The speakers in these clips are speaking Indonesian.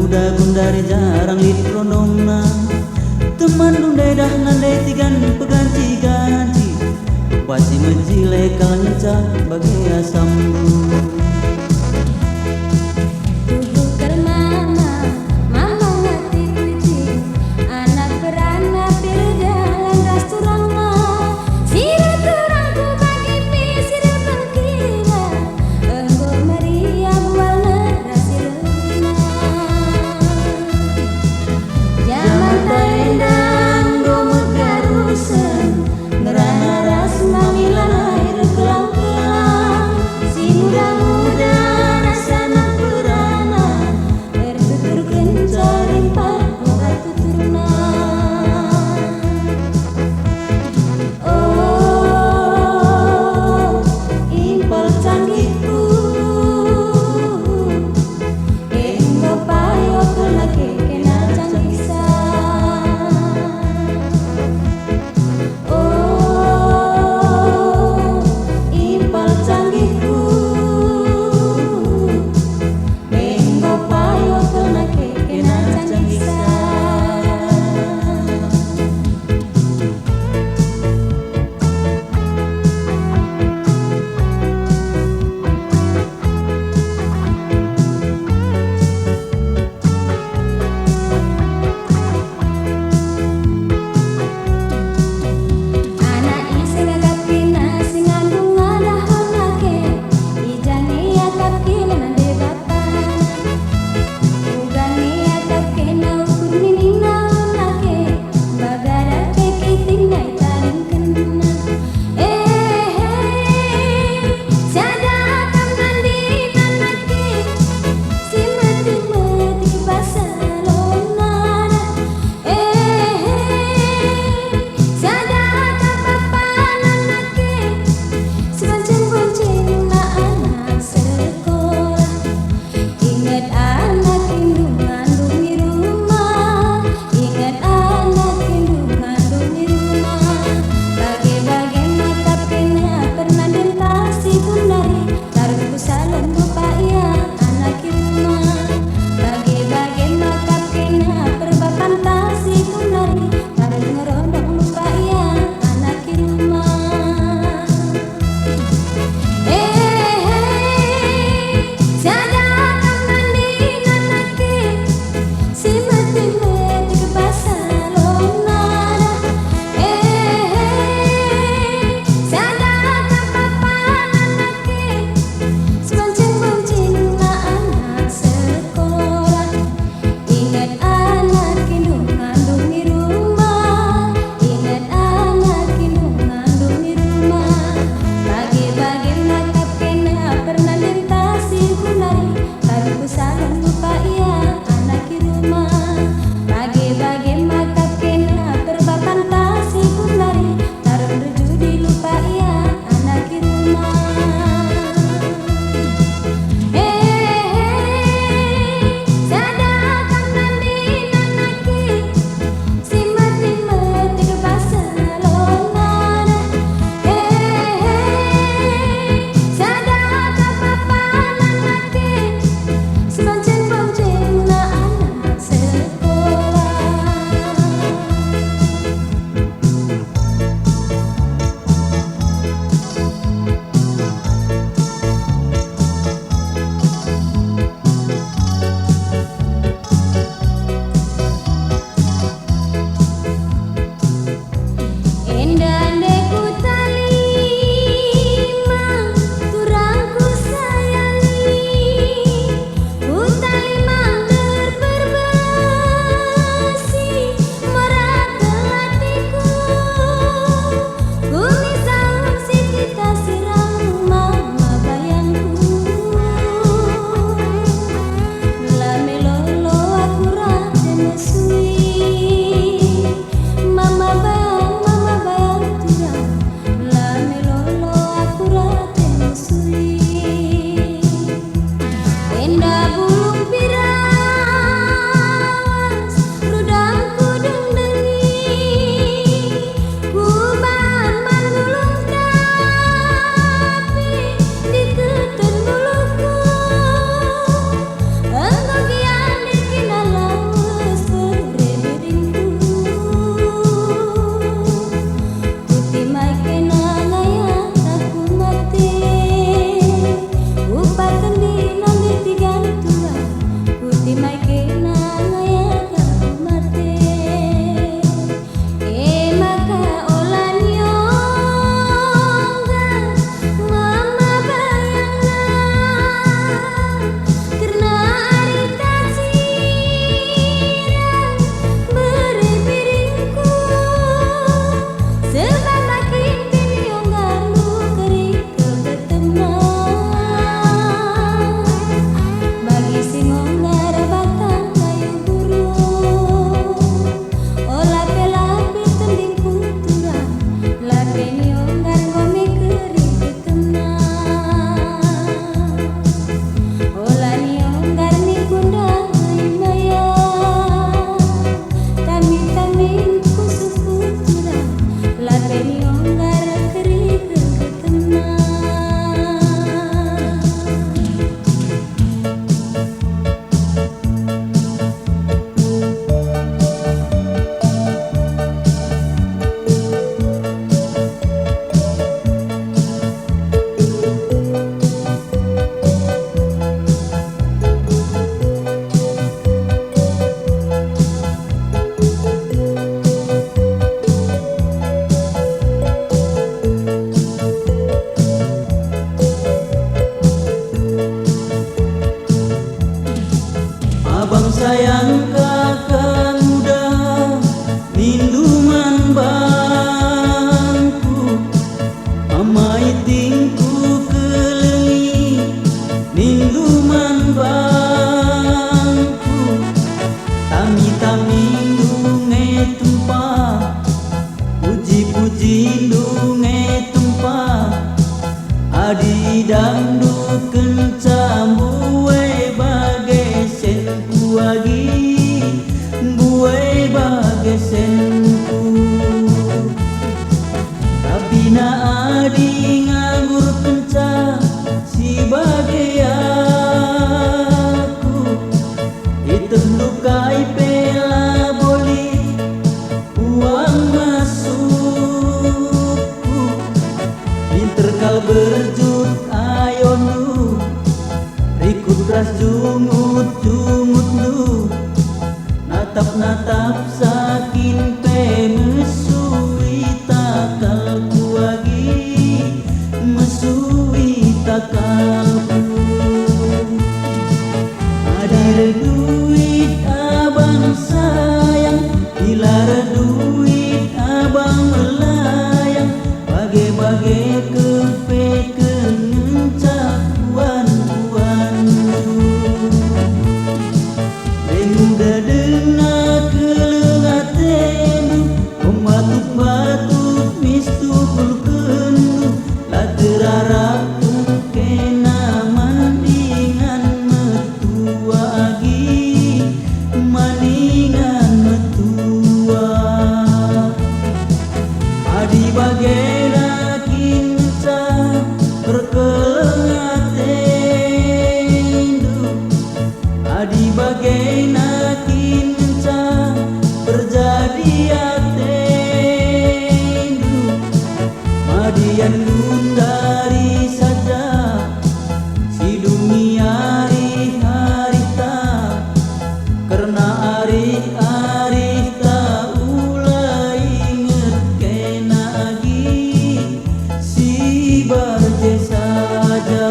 muda gundari jarang litrondongna teman dundai dah nandai tigan peganti ganti pasti menjile kalanca bagai asam Ngerana ras mamilan air kelang-kelang si muda sayang kakak muda minduman bangku amai tingku kelengi minduman bangku tami-tami dunge tumpah puji-puji dunge tumpah adi dangdu kencang buai bagai sen kuagi buai bagai senku tapi na adi nganggur kencang si bagai aku itu lukai pela boli uang masukku pinter kal berjut ayon lu rikut ras jungut-jungut lu natap-natap sakin pe mesui takal kuagi mesui takalku ada duit abang sayang hilar duit abang melayang bagai-bagai kepe kencak kuan-kuan Renguda dengar kelengatenu Pembatuk-batuk mistukul kendu lah terarap kena mandingan metua agi mandingan metua adi bagai rakin cah berkelengatendu adi bagai nakin cah berjadi atendu madian lundari saja si dunia hari-hari tak karena hari-hari tak ulai inget kena lagi si barje saja.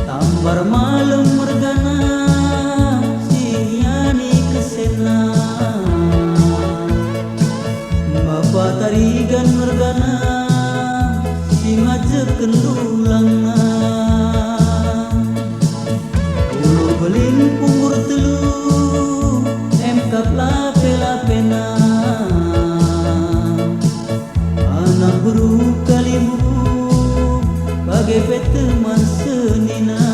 Tambar malam mergana sinyani kesena Bapak tarigan mergana si ngajekeun dulangna Ulu belin pungur telu emkap lape-lapena Anak buru kalimu bagai peteman senina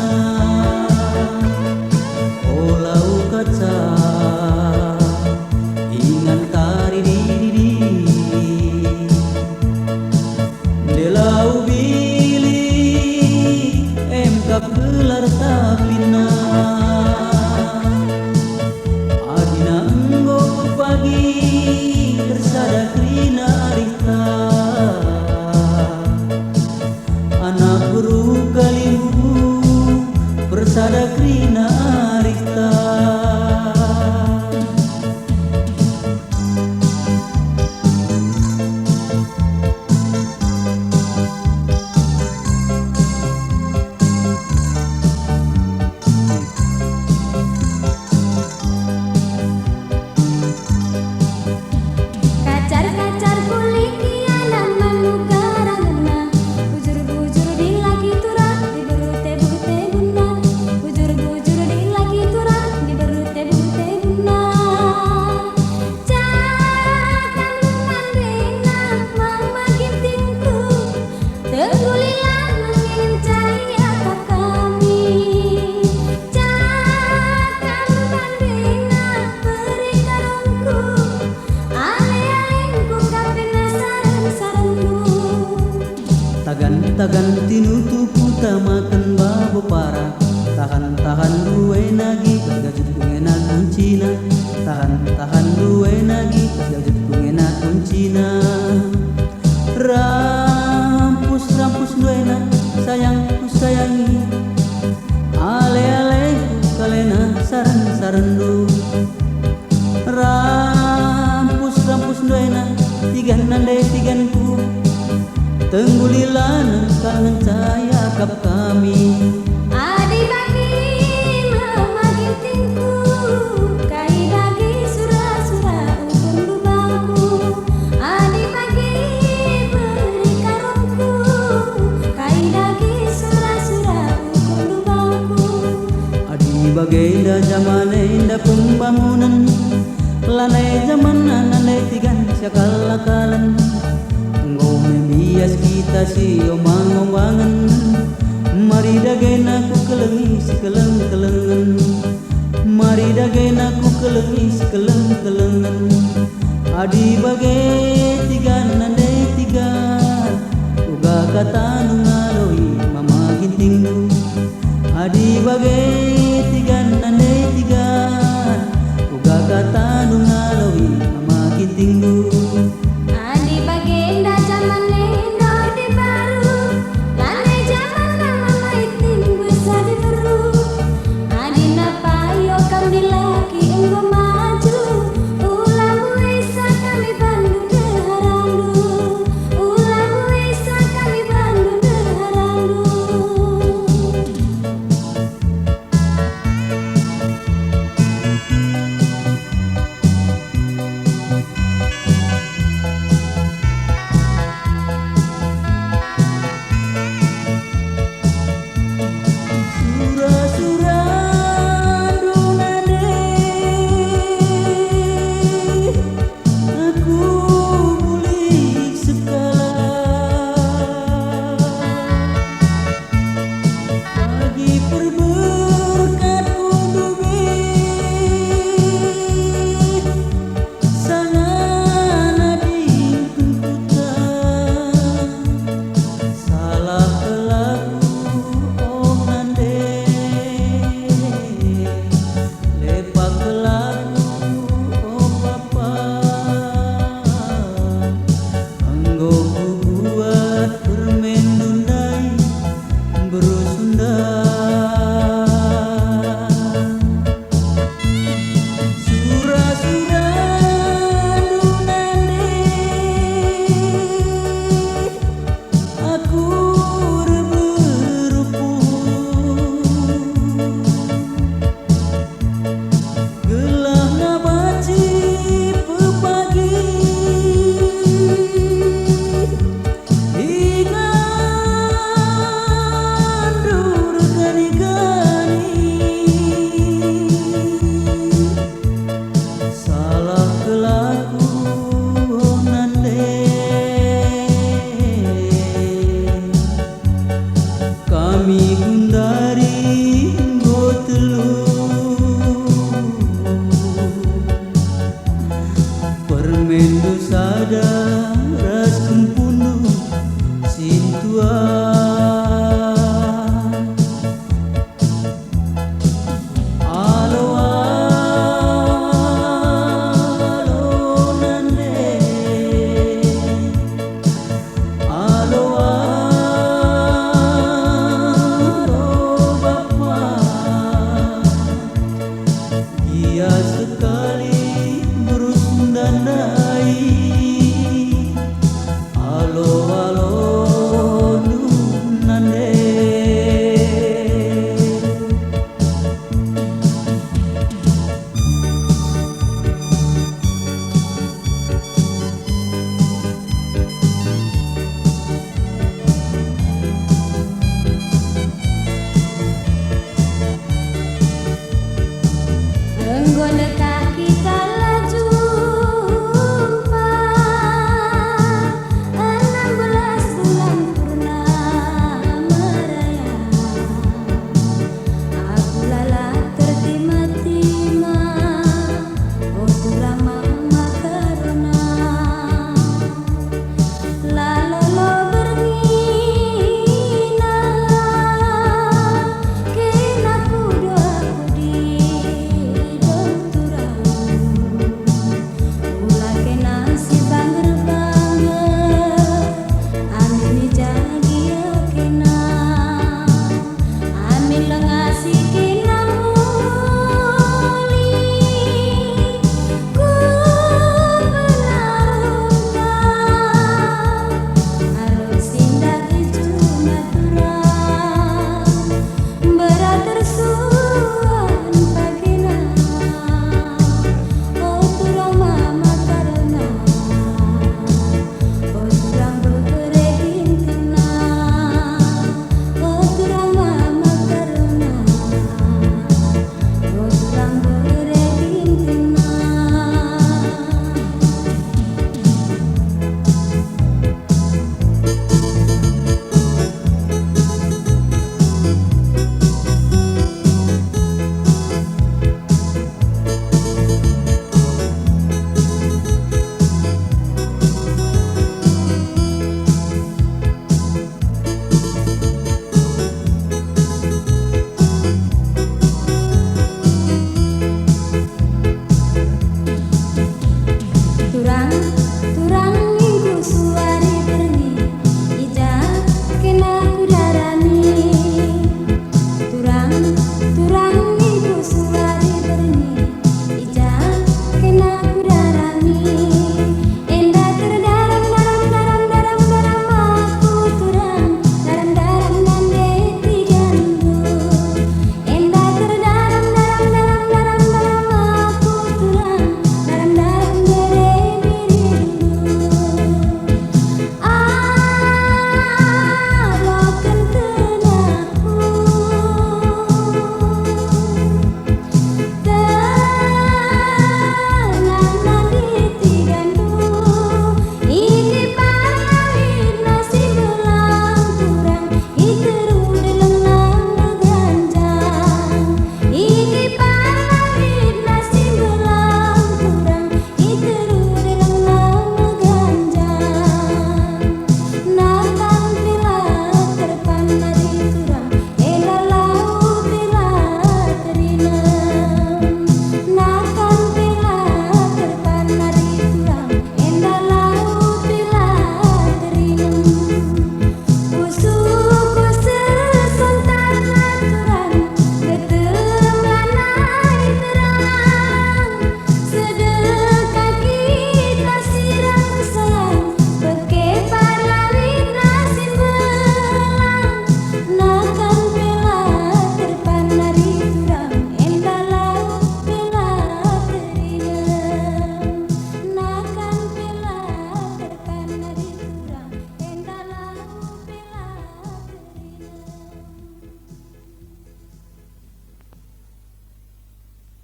Olau kaca ingan tari diri Delau bili emkap gelar taplina Adina enggo pagi tersada krina arita Anak buru kalimu bersada krina arita Kacar-kacar kulit kiana manugarana Bujur-bujur di lagi turah di berute-bute guna Bujur-bujur di lagi turah di berute-bute guna Cakan mandena mama gintingku Tenggulilah mengincari atap kami Cakan mandena beri karungku Tagan tinutuku tamakan babu para Tahan duwe nagi kagajut kungena kuncina Tahan duwe nagi kagajut kungena kuncina Rampus duena sayangku sayangi Ale kalena saran-sarandu Rampus duena tigan nandai tiganku Tenggulilan kangen cahaya kap kami Adi bagi mama gintingku Kai bagi surah-surah ukur lubangku Adi bagi beri karungku Kai bagi surah-surah ukur lubangku Adi bagai da zamane inda pembangunan Lanai zaman nanai tigan siakalakalan Engkau membias kita si omang-omangan Mari dagain aku kelengis keleng-kelengan Mari dagain aku kelengis keleng-kelengan Adi bagai tigan nandai tigan Uga kata nungaloi mama gintingku Adi bagai tigan nandai tigan Uga kata nungaloi mama gintingku Adi bagenda zaman lendo di baru tua